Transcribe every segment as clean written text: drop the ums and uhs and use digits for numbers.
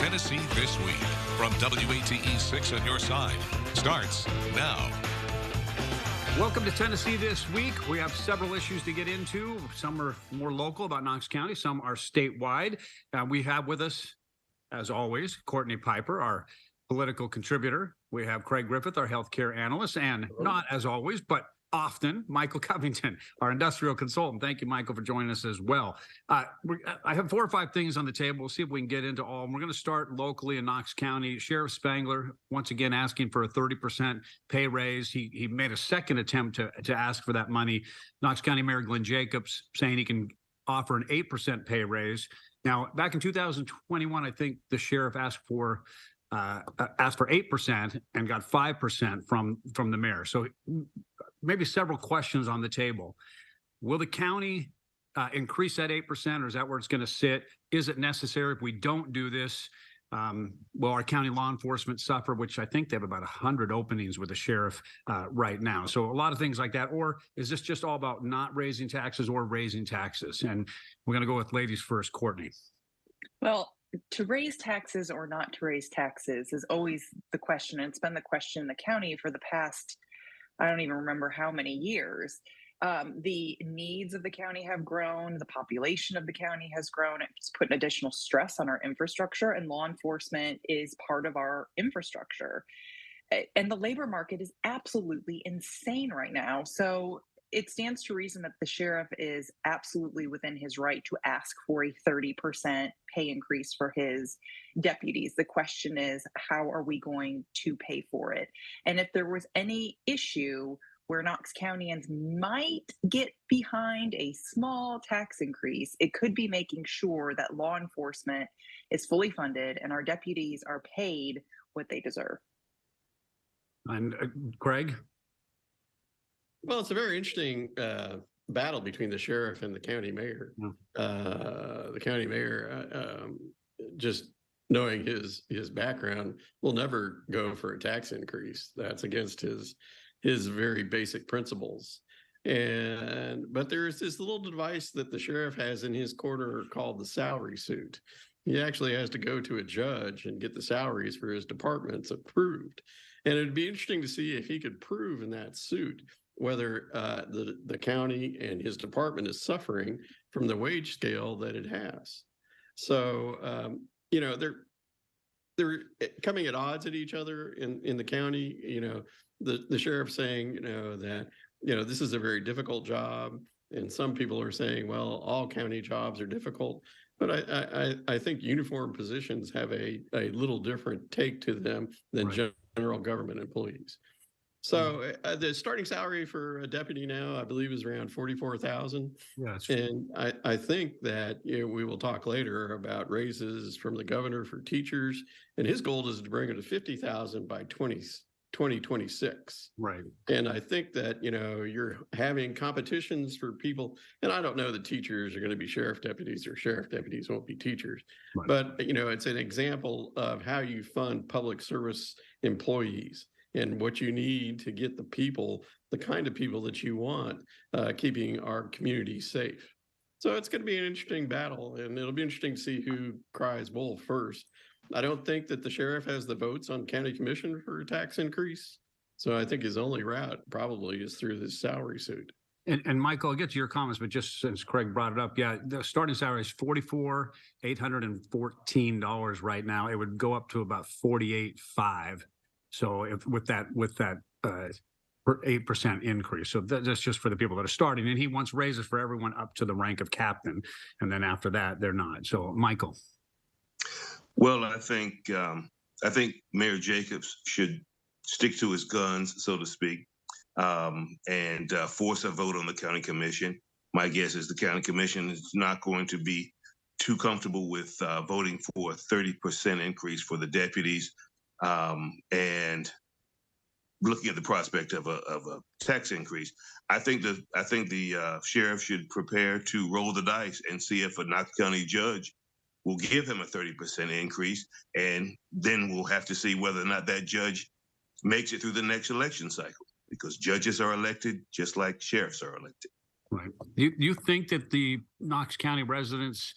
Tennessee This Week from WATE 6 on your side starts now. Welcome to Tennessee This Week. We have several issues to get into. Some are more local about Knox County. Some are statewide. We have with us, as always, Courtney Piper, our political contributor. We have Craig Griffith, our healthcare analyst, and not as always, but often, Michael Covington, our industrial consultant. Thank you, Michael, for joining us as well. I have 4 or 5 things on the table. We'll see if we can get into all. And we're going to start locally in Knox County. Sheriff Spangler, once again, asking for a 30% pay raise. He made a second attempt to ask for that money. Knox County Mayor Glenn Jacobs saying he can offer an 8% pay raise. Now, back in 2021, I think the sheriff asked for 8% and got 5% from the mayor. So maybe several questions on the table. Will the county increase that 8%, or is that where it's going to sit? Is it necessary if we don't do this? Will our county law enforcement suffer, which I think they have about 100 openings with the sheriff right now. So a lot of things like that. Or is this just all about not raising taxes or raising taxes? And we're going to go with ladies first, Courtney. Well, to raise taxes or not to raise taxes is always the question. And it's been the question in the county for the past, I don't even remember how many years. The needs of the county have grown. The population of the county has grown. It's put an additional stress on our infrastructure, and law enforcement is part of our infrastructure. And the labor market is absolutely insane right now. So it stands to reason that the sheriff is absolutely within his right to ask for a 30% pay increase for his deputies. The question is, how are we going to pay for it? And if there was any issue where Knox Countyans might get behind a small tax increase, it could be making sure that law enforcement is fully funded and our deputies are paid what they deserve. And Craig? Well, it's a very interesting battle between the sheriff and the county mayor. The county mayor, just knowing his background, will never go for a tax increase. That's against his very basic principles. But there is this little device that the sheriff has in his corner called the salary suit. He actually has to go to a judge and get the salaries for his departments approved. And it'd be interesting to see if he could prove in that suit whether the county and his department is suffering from the wage scale that it has. So, they're coming at odds at each other in the county. The sheriff saying, that, this is a very difficult job. And some people are saying, well, all county jobs are difficult. But I think uniform positions have a little different take to them than right. General government employees. So the starting salary for a deputy now, I believe, is around $44,000. Yes. And I think that we will talk later about raises from the governor for teachers, and his goal is to bring it to $50,000 by 2026. Right. And I think that you're having competitions for people, and I don't know that teachers are going to be sheriff deputies or sheriff deputies won't be teachers, right. But it's an example of how you fund public service employees and what you need to get the kind of people that you want, keeping our community safe. So it's going to be an interesting battle, and it'll be interesting to see who cries wolf first. I don't think that the sheriff has the votes on county commission for a tax increase. So I think his only route probably is through this salary suit. And Michael, I'll get to your comments, but just since Craig brought it up, the starting salary is $44,814 right now. It would go up to about $48,500. So with that 8% increase. So that's just for the people that are starting. And he wants raises for everyone up to the rank of captain. And then after that, they're not. So Michael. Well, I think Mayor Jacobs should stick to his guns, so to speak, and force a vote on the county commission. My guess is the county commission is not going to be too comfortable with voting for a 30% increase for the deputies. And looking at the prospect of a tax increase, I think the sheriff should prepare to roll the dice and see if a Knox County judge will give him a 30% increase, and then we'll have to see whether or not that judge makes it through the next election cycle, because judges are elected just like sheriffs are elected. Right. You think that the Knox County residents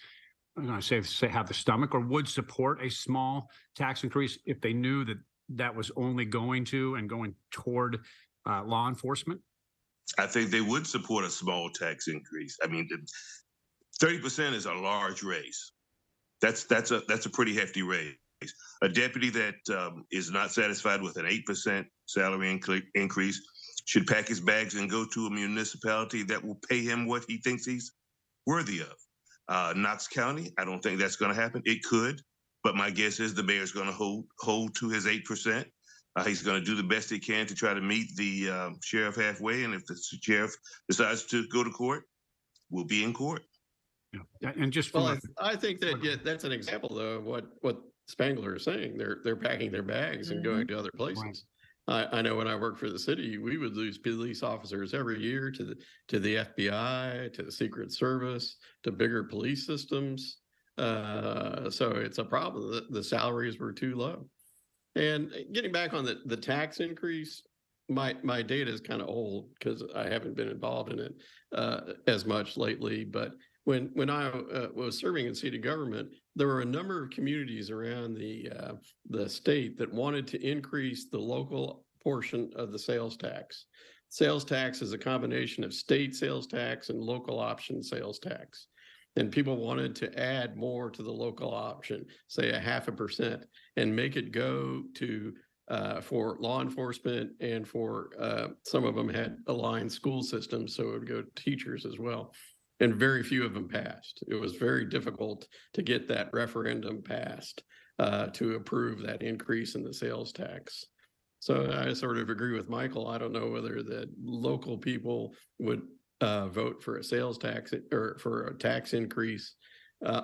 I'm going to say have the stomach or would support a small tax increase if they knew that that was only going toward law enforcement? I think they would support a small tax increase. I mean, 30% is a large raise. That's a pretty hefty raise. A deputy that is not satisfied with an 8% salary increase should pack his bags and go to a municipality that will pay him what he thinks he's worthy of. Knox County, I don't think that's going to happen. It could, but my guess is the mayor's going to hold to his 8%. He's going to do the best he can to try to meet the sheriff halfway, and if the sheriff decides to go to court, we'll be in court. Yeah. And just I think that that's an example though of what Spangler is saying. They're packing their bags and going to other places. Right. I know when I worked for the city, we would lose police officers every year to the FBI, to the Secret Service, to bigger police systems. So it's a problem. The salaries were too low. And getting back on the tax increase, my data is kind of old because I haven't been involved in it as much lately. But when I was serving in city government, there were a number of communities around the state that wanted to increase the local portion of the sales tax. Sales tax is a combination of state sales tax and local option sales tax. And people wanted to add more to the local option, say 0.5%, and make it go to for law enforcement, and for some of them had aligned school systems, so it would go to teachers as well. And very few of them passed. It was very difficult to get that referendum passed to approve that increase in the sales tax. So I sort of agree with Michael. I don't know whether the local people would vote for a sales tax or for a tax increase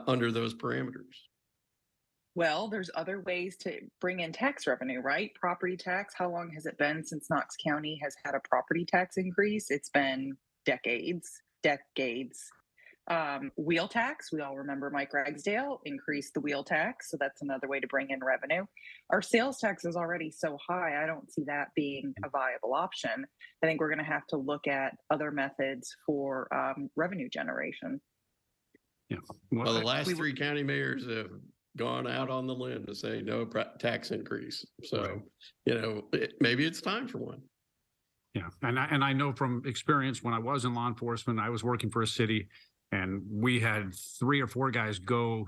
under those parameters. Well, there's other ways to bring in tax revenue, right? Property tax. How long has it been since Knox County has had a property tax increase? It's been decades. Wheel tax. We all remember Mike Ragsdale increased the wheel tax. So that's another way to bring in revenue. Our sales tax is already so high. I don't see that being a viable option. I think we're going to have to look at other methods for revenue generation. Yeah. Well, the last three county mayors have gone out on the limb to say no tax increase. So, maybe it's time for one. Yeah. And I know from experience, when I was in law enforcement, I was working for a city, and we had 3 or 4 guys go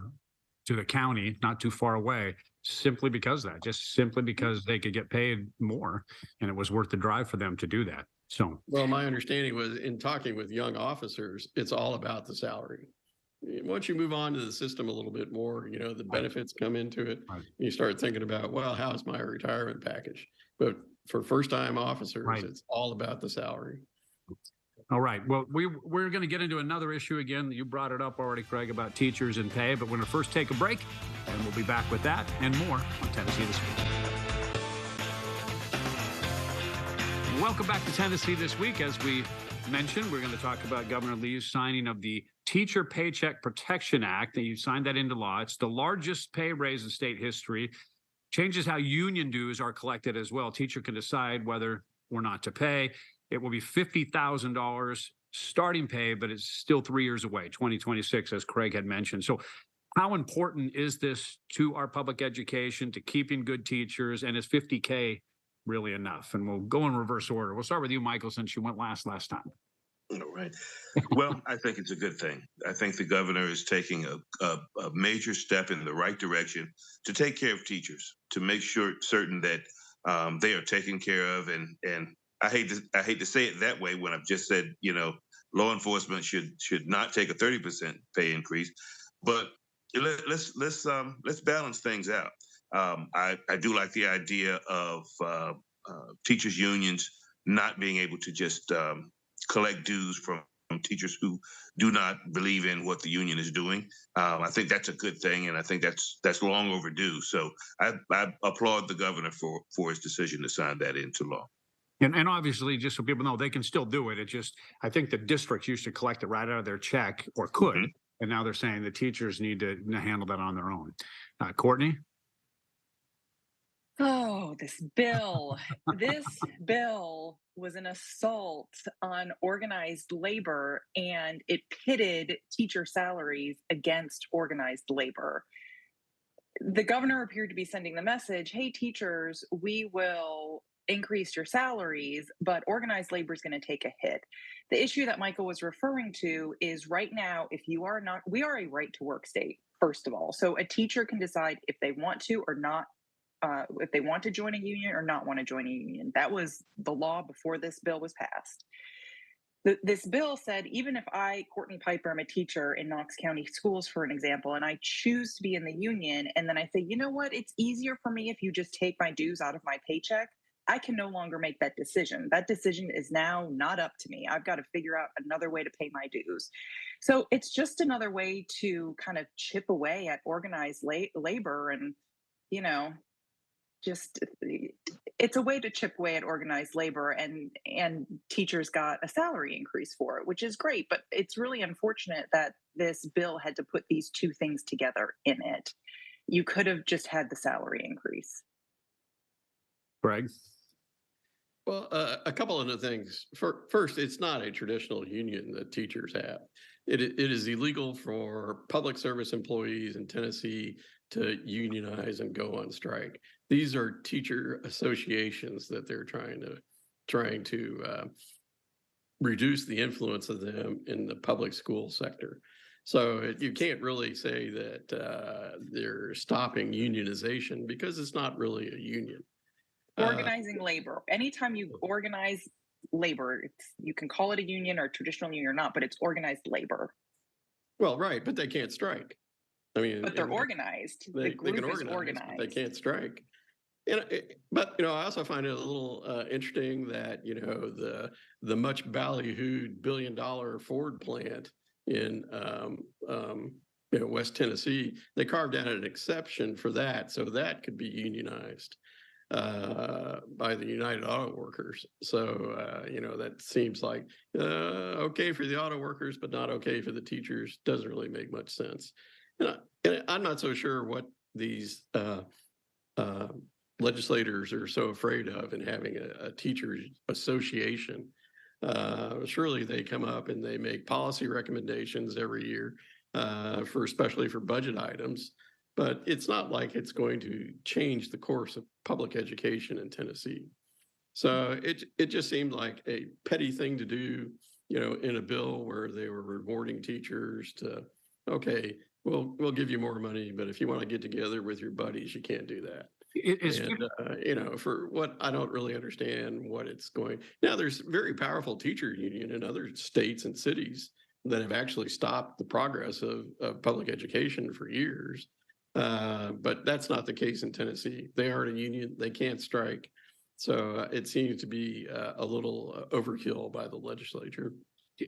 to the county not too far away simply because they could get paid more, and it was worth the drive for them to do that. So, well, my understanding was, in talking with young officers, it's all about the salary. Once you move on to the system a little bit more, the benefits come into it. Right. You start thinking about, well, how's my retirement package? But for first-time officers, It's all about the salary. All right. Well, we're going to get into another issue again. You brought it up already, Craig, about teachers and pay, but we're going to first take a break, and we'll be back with that and more on Tennessee This Week. Welcome back to Tennessee This Week. As we mentioned, we're going to talk about Governor Lee's signing of the Teacher Paycheck Protection Act. He signed that into law. It's the largest pay raise in state history. Changes how union dues are collected as well. Teacher can decide whether or not to pay. It will be $50,000 starting pay, but it's still 3 years away, 2026, as Craig had mentioned. So how important is this to our public education, to keeping good teachers, and is $50K really enough? And we'll go in reverse order. We'll start with you, Michael, since you went last time. All right. Well, I think it's a good thing. I think the governor is taking a major step in the right direction to take care of teachers, to make certain that they are taken care of. And I hate to say it that way when I've just said, law enforcement should not take a 30% pay increase, but let's balance things out. I do like the idea of teachers unions not being able to just collect dues from teachers who do not believe in what the union is doing. I think that's a good thing, and I think that's long overdue. So I applaud the governor for his decision to sign that into law. And obviously, just so people know, they can still do it. It just, I think the districts used to collect it right out of their check, or could, and now they're saying the teachers need to handle that on their own. Courtney? Oh, this bill. This bill was an assault on organized labor, and it pitted teacher salaries against organized labor. The governor appeared to be sending the message, hey, teachers, we will increase your salaries, but organized labor is going to take a hit. The issue that Michael was referring to is right now, if you are not, we are a right to work state, first of all. So a teacher can decide if they want to or not, if they want to join a union or not want to join a union. That was the law before this bill was passed. This bill said, even if I, Courtney Piper, am a teacher in Knox County schools, for an example, and I choose to be in the union, and then I say, you know what, it's easier for me if you just take my dues out of my paycheck, I can no longer make that decision. That decision is now not up to me. I've got to figure out another way to pay my dues. So it's just another way to kind of chip away at organized labor and, you know, just it's a way to chip away at organized labor, and teachers got a salary increase for it, which is great, but it's really unfortunate that this bill had to put these two things together in it. You could have just had the salary increase. Greg? Well, a couple of the things. First, it's not a traditional union that teachers have. It is illegal for public service employees in Tennessee to unionize and go on strike. These are teacher associations that they're trying to reduce the influence of them in the public school sector. So you can't really say that they're stopping unionization because it's not really a union. Organizing labor. Anytime you organize labor, you can call it a union or a traditional union or not, but it's organized labor. Well, right, but they can't strike. I mean, but they're organized. They can organize, but they can't strike. But I also find it a little interesting that the much ballyhooed $1 billion Ford plant in West Tennessee, they carved out an exception for that, so that could be unionized by the United Auto Workers. So that seems like okay for the auto workers, but not okay for the teachers. Doesn't really make much sense. And I'm not so sure what these legislators are so afraid of in having a teachers association. Surely they come up and they make policy recommendations every year especially for budget items, but it's not like it's going to change the course of public education in Tennessee. So it just seemed like a petty thing to do, in a bill where they were rewarding teachers to, okay, we'll give you more money, but if you want to get together with your buddies, you can't do that. For what I don't really understand what it's going. Now, there's very powerful teacher union in other states and cities that have actually stopped the progress of public education for years. But that's not the case in Tennessee. They aren't a union. They can't strike. So it seems to be a little overkill by the legislature.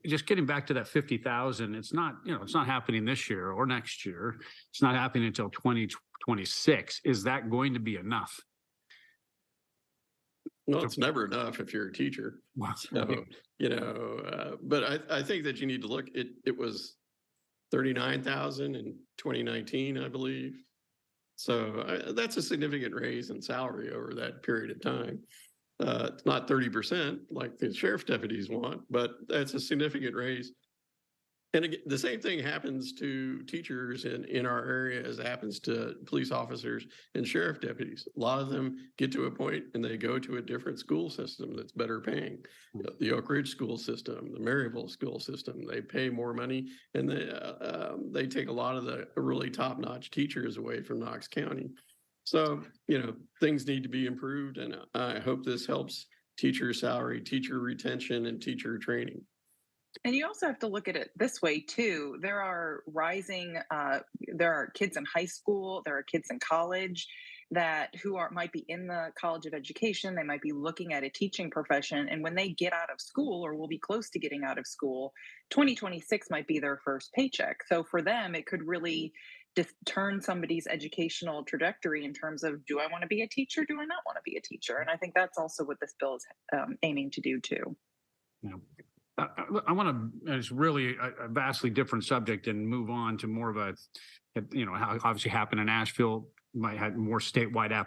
Just getting back to that 50,000, it's not happening this year or next year. It's not happening until 2026. Is that going to be enough? Well, it's never enough if you're a teacher. Wow. So, but I think that you need to look. It was 39,000 in 2019, I believe. So that's a significant raise in salary over that period of time. It's not 30% like the sheriff's deputies want, but that's a significant raise. And again, the same thing happens to teachers in our area as happens to police officers and sheriff deputies. A lot of them get to a point and they go to a different school system that's better paying. The Oak Ridge school system, the Maryville school system, they pay more money, and they take a lot of the really top-notch teachers away from Knox County. So, things need to be improved, and I hope this helps teacher salary, teacher retention, and teacher training. And you also have to look at it this way too. There are kids in high school, there are kids in college who might be in the College of Education. They might be looking at a teaching profession, and when they get out of school or will be close to getting out of school, 2026 might be their first paycheck. So for them, it could really turn somebody's educational trajectory in terms of, do I want to be a teacher? Do I not want to be a teacher? And I think that's also what this bill is aiming to do too. Yeah. I want to, it's really a vastly different subject and move on to more of how obviously happened in Asheville. might have more statewide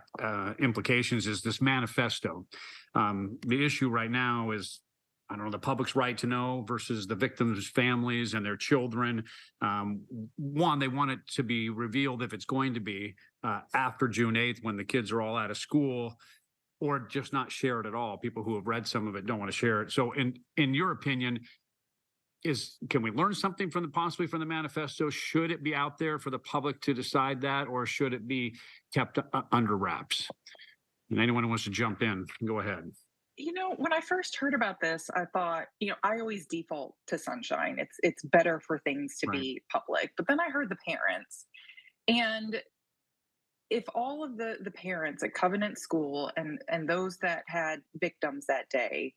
implications is this manifesto. The issue right now is, I don't know, the public's right to know versus the victims' families and their children. One, they want it to be revealed, if it's going to be, after June 8th, when the kids are all out of school, or just not share it at all. People who have read some of it don't want to share it. So in your opinion, can we learn something possibly from the manifesto? Should it be out there for the public to decide that, or should it be kept under wraps? And anyone who wants to jump in, go ahead. When I first heard about this, I thought, I always default to sunshine. It's better for things to be public. But then I heard the parents. And if all of the parents at Covenant School and those that had victims that day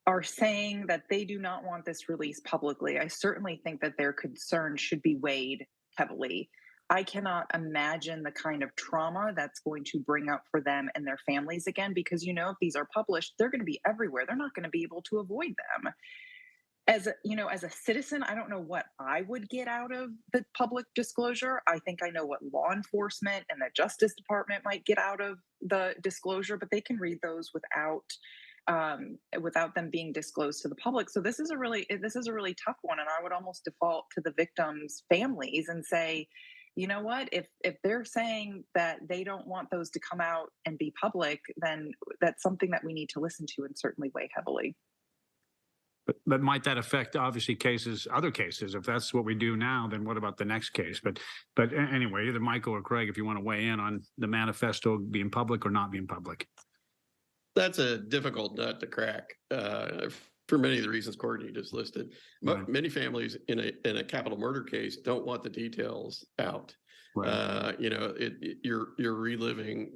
are saying that they do not want this released publicly, I certainly think that their concerns should be weighed heavily. I cannot imagine the kind of trauma that's going to bring up for them and their families again, because, if these are published, they're going to be everywhere. They're not going to be able to avoid them. As a citizen, I don't know what I would get out of the public disclosure. I think I know what law enforcement and the Justice Department might get out of the disclosure, but they can read those without them being disclosed to the public. So this is a really tough one. And I would almost default to the victims' families and say, you know what, if they're saying that they don't want those to come out and be public, then that's something that we need to listen to and certainly weigh heavily. But might that affect, obviously, other cases? If that's what we do now, then what about the next case? But anyway, either Michael or Craig, if you want to weigh in on the manifesto being public or not being public. That's a difficult nut to crack for many of the reasons Courtney just listed. Right. Many families in a capital murder case don't want the details out. Right. You're reliving,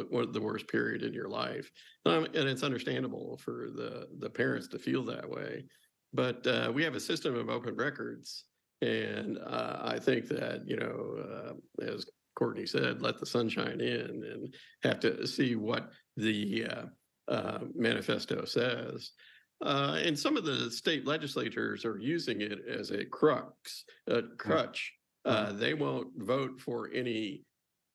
one of the worst period in your life, and it's understandable for the parents to feel that way. But we have a system of open records, and I think that as Courtney said, let the sunshine in and have to see what the manifesto says. And some of the state legislators are using it as a crutch. They won't vote for any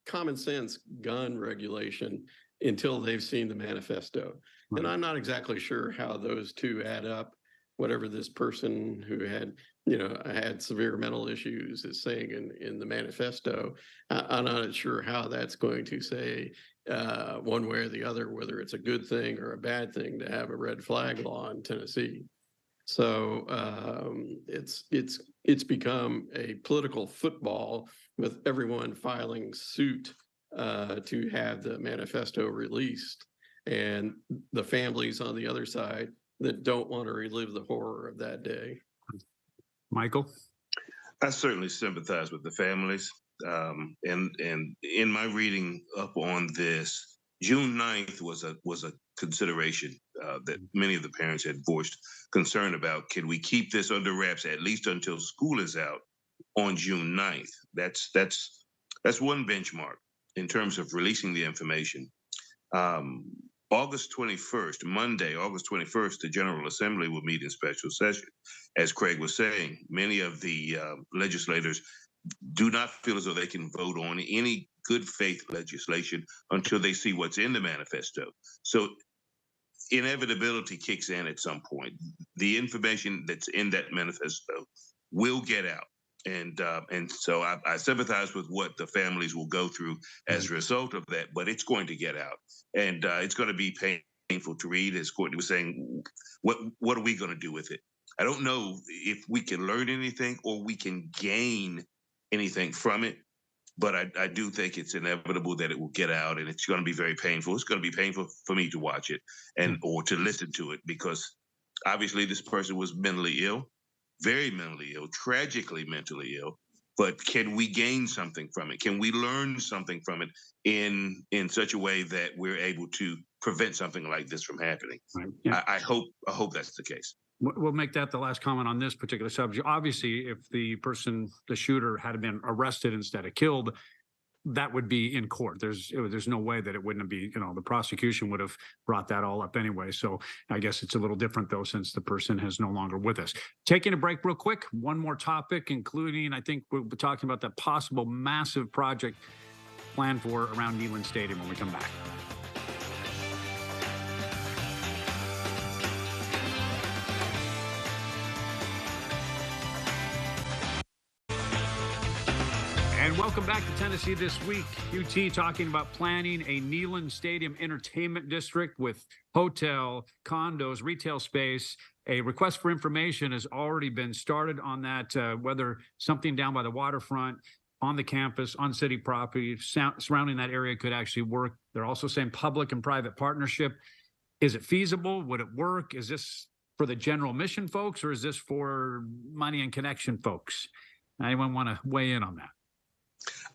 common sense gun regulation until they've seen the manifesto. Right. And I'm not exactly sure how those two add up. Whatever this person who had severe mental issues is saying in the manifesto, I'm not sure how that's going to say one way or the other, whether it's a good thing or a bad thing to have a red flag law in Tennessee. So it's become a political football with everyone filing suit to have the manifesto released, and the families on the other side that don't want to relive the horror of that day. Michael? I certainly sympathize with the families. And in my reading up on this, June 9th was a consideration that many of the parents had voiced concern about. Can we keep this under wraps at least until school is out on June 9th? That's one benchmark in terms of releasing the information. August 21st, Monday, August 21st, the General Assembly will meet in special session. As Craig was saying, many of the legislators do not feel as though they can vote on any good faith legislation until they see what's in the manifesto. So inevitability kicks in at some point. The information that's in that manifesto will get out. And so I sympathize with what the families will go through as a result of that, but it's going to get out, and it's going to be painful to read. As Courtney was saying, what are we going to do with it? I don't know if we can learn anything or we can gain anything from it, but I do think it's inevitable that it will get out, and it's going to be very painful. It's going to be painful for me to watch it or to listen to it, because obviously this person was mentally ill. Very mentally ill, tragically mentally ill, but can we gain something from it? Can we learn something from it in such a way that we're able to prevent something like this from happening? Right. Yeah. I hope that's the case. We'll make that the last comment on this particular subject. Obviously, if the shooter had been arrested instead of killed, that would be in court. There's no way that it wouldn't be, the prosecution would have brought that all up anyway. So I guess it's a little different, though, since the person is no longer with us. Taking a break real quick. One more topic, including, I think we'll be talking about that possible massive project planned for around Neyland Stadium when we come back. And welcome back to Tennessee This Week. UT talking about planning a Neyland Stadium entertainment district with hotel, condos, retail space. A request for information has already been started on that, whether something down by the waterfront, on the campus, on city property, surrounding that area could actually work. They're also saying public and private partnership. Is it feasible? Would it work? Is this for the general mission folks, or is this for money and connection folks? Anyone want to weigh in on that?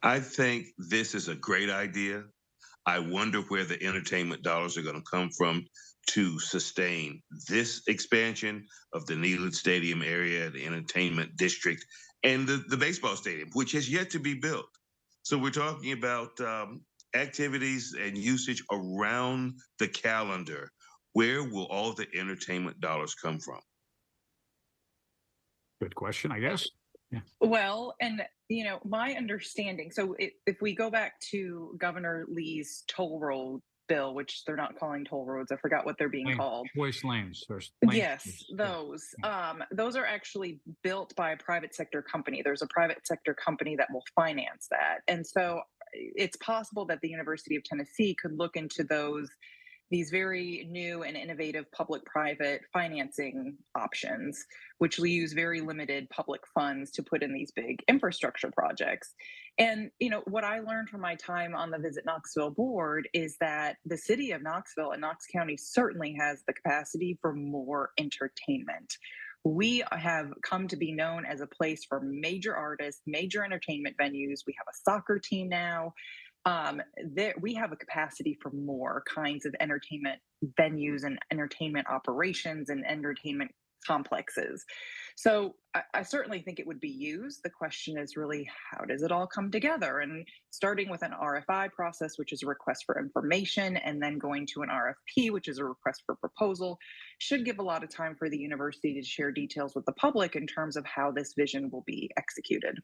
I think this is a great idea. I wonder where the entertainment dollars are going to come from to sustain this expansion of the Neyland Stadium area, the entertainment district, and the baseball stadium, which has yet to be built. So we're talking about activities and usage around the calendar. Where will all the entertainment dollars come from? Good question, I guess. Yeah. Well, and my understanding, so if we go back to Governor Lee's toll road bill, which they're not calling toll roads, I forgot what they're being called. Choice lanes. Yes, those. Those are actually built by a private sector company. There's a private sector company that will finance that. And so it's possible that the University of Tennessee could look into these very new and innovative public-private financing options, which will use very limited public funds to put in these big infrastructure projects. And, what I learned from my time on the Visit Knoxville board is that the city of Knoxville and Knox County certainly has the capacity for more entertainment. We have come to be known as a place for major artists, major entertainment venues. We have a soccer team now. We have a capacity for more kinds of entertainment venues and entertainment operations and entertainment complexes. So I certainly think it would be used. The question is really, how does it all come together? And starting with an RFI process, which is a request for information, and then going to an RFP, which is a request for proposal, should give a lot of time for the university to share details with the public in terms of how this vision will be executed.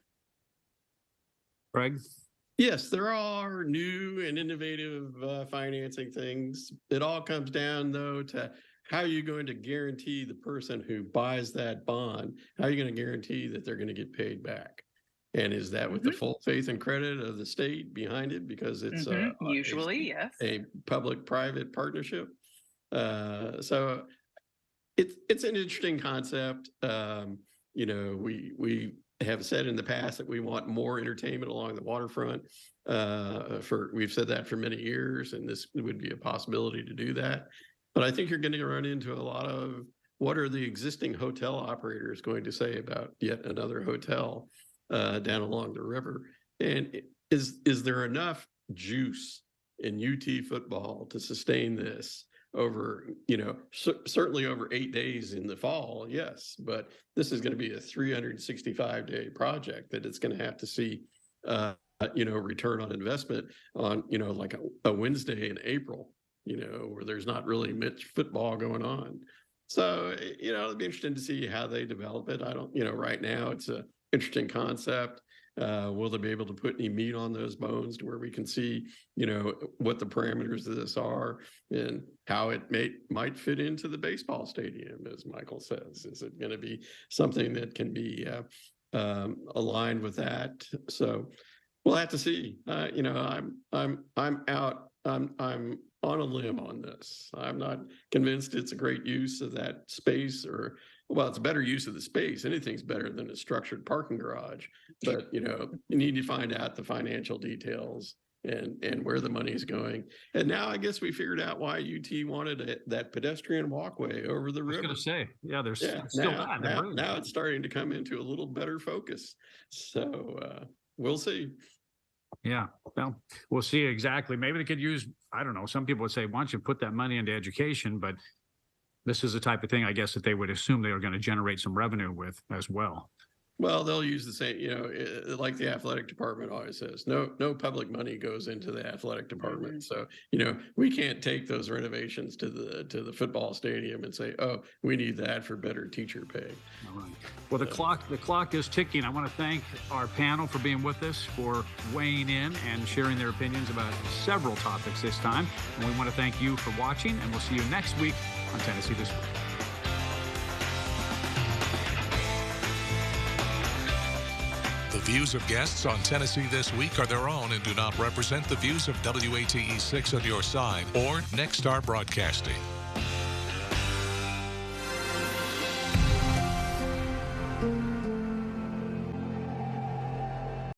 Greg? Yes, there are new and innovative financing things. It all comes down, though, to how you're going to guarantee the person who buys that bond, how are you going to guarantee that they're going to get paid back? And is that with the full faith and credit of the state behind it? Because it's usually, yes, a public-private partnership. So it's an interesting concept. We have said in the past that we want more entertainment along the waterfront. We've said that for many years, and this would be a possibility to do that. But I think you're going to run into a lot of what are the existing hotel operators going to say about yet another hotel down along the river? And is there enough juice in UT football to sustain this over, certainly over 8 days in the fall? Yes, but this is going to be a 365-day project that it's going to have to see, return on investment on, like a Wednesday in April, where there's not really much football going on. So, it'll be interesting to see how they develop it. I don't, right now it's an interesting concept. Will they be able to put any meat on those bones to where we can see, what the parameters of this are and how it might fit into the baseball stadium, as Michael says? Is it going to be something that can be aligned with that? So we'll have to see. I'm out. I'm on a limb on this. I'm not convinced it's a great use of that space, it's a better use of the space. Anything's better than a structured parking garage, but you need to find out the financial details and where the money is going. And now I guess we figured out why UT wanted that pedestrian walkway over the river. I was going to say, now it's starting to come into a little better focus. So we'll see. Yeah, well, we'll see exactly. Maybe they could use, I don't know, some people would say, why don't you put that money into education? But this is the type of thing, I guess, that they would assume they are going to generate some revenue with as well. Well, they'll use the same, like the athletic department always says, no public money goes into the athletic department. So, we can't take those renovations to the football stadium and say, oh, we need that for better teacher pay. All right. Well, the clock is ticking. I want to thank our panel for being with us, for weighing in and sharing their opinions about several topics this time. And we want to thank you for watching, and we'll see you next week on Tennessee This Week. The views of guests on Tennessee This Week are their own and do not represent the views of WATE 6 on your side or Nexstar Broadcasting.